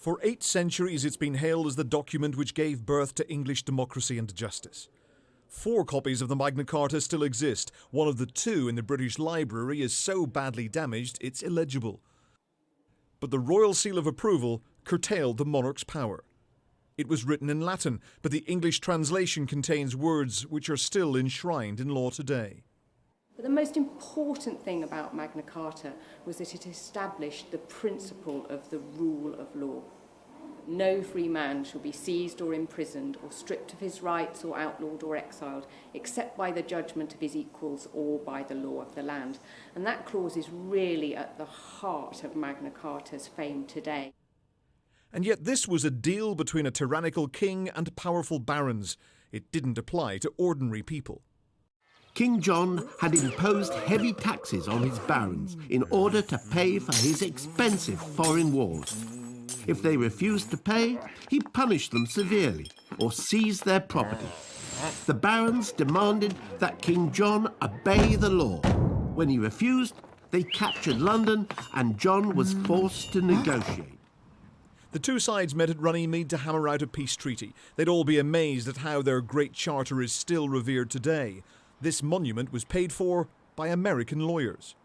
For 8 centuries it's been hailed as the document which gave birth to English democracy and justice. 4 copies of the Magna Carta still exist. One of the 2 in the British Library is so badly damaged it's illegible. But the royal seal of approval curtailed the monarch's power. It was written in Latin, but the English translation contains words which are still enshrined in law today. But the most important thing about Magna Carta was that it established the principle of the rule of law. No free man shall be seized or imprisoned or stripped of his rights or outlawed or exiled, except by the judgment of his equals or by the law of the land. And that clause is really at the heart of Magna Carta's fame today. And yet this was a deal between a tyrannical king and powerful barons. It didn't apply to ordinary people. King John had imposed heavy taxes on his barons in order to pay for his expensive foreign wars. If they refused to pay, he punished them severely or seized their property. The barons demanded that King John obey the law. When he refused, they captured London and John was forced to negotiate. The 2 sides met at Runnymede to hammer out a peace treaty. They'd all be amazed at how their great charter is still revered today. This monument was paid for by American lawyers.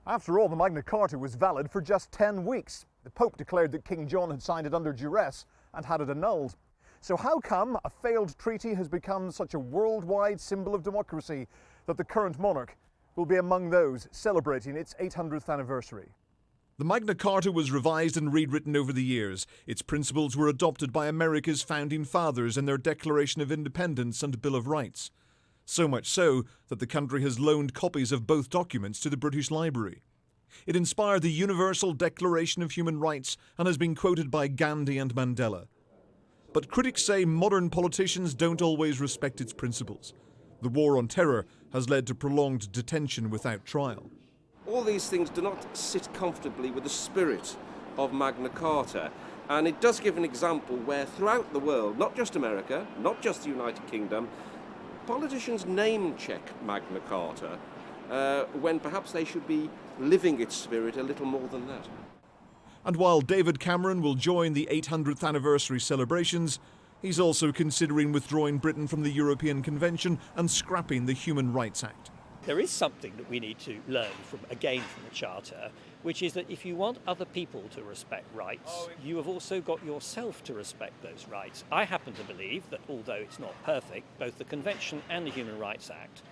After all, the Magna Carta was valid for just 10 weeks. The Pope declared that King John had signed it under duress and had it annulled. So how come a failed treaty has become such a worldwide symbol of democracy that the current monarch will be among those celebrating its 800th anniversary? The Magna Carta was revised and rewritten over the years. Its principles were adopted by America's founding fathers in their Declaration of Independence and Bill of Rights. So much so that the country has loaned copies of both documents to the British Library. It inspired the Universal Declaration of Human Rights and has been quoted by Gandhi and Mandela. But critics say modern politicians don't always respect its principles. The war on terror has led to prolonged detention without trial. All these things do not sit comfortably with the spirit of Magna Carta. And it does give an example where throughout the world, not just America, not just the United Kingdom, politicians name-check Magna Carta when perhaps they should be living its spirit a little more than that. And while David Cameron will join the 800th anniversary celebrations, he's also considering withdrawing Britain from the European Convention and scrapping the Human Rights Act. There is something that we need to learn from the Charter, which is that if you want other people to respect rights, you have also got yourself to respect those rights. I happen to believe that although it's not perfect, both the Convention and the Human Rights Act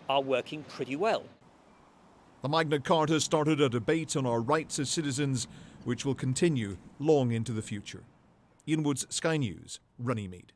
are working pretty well. The Magna Carta started a debate on our rights as citizens, which will continue long into the future. Ian Woods, Sky News, Runnymede.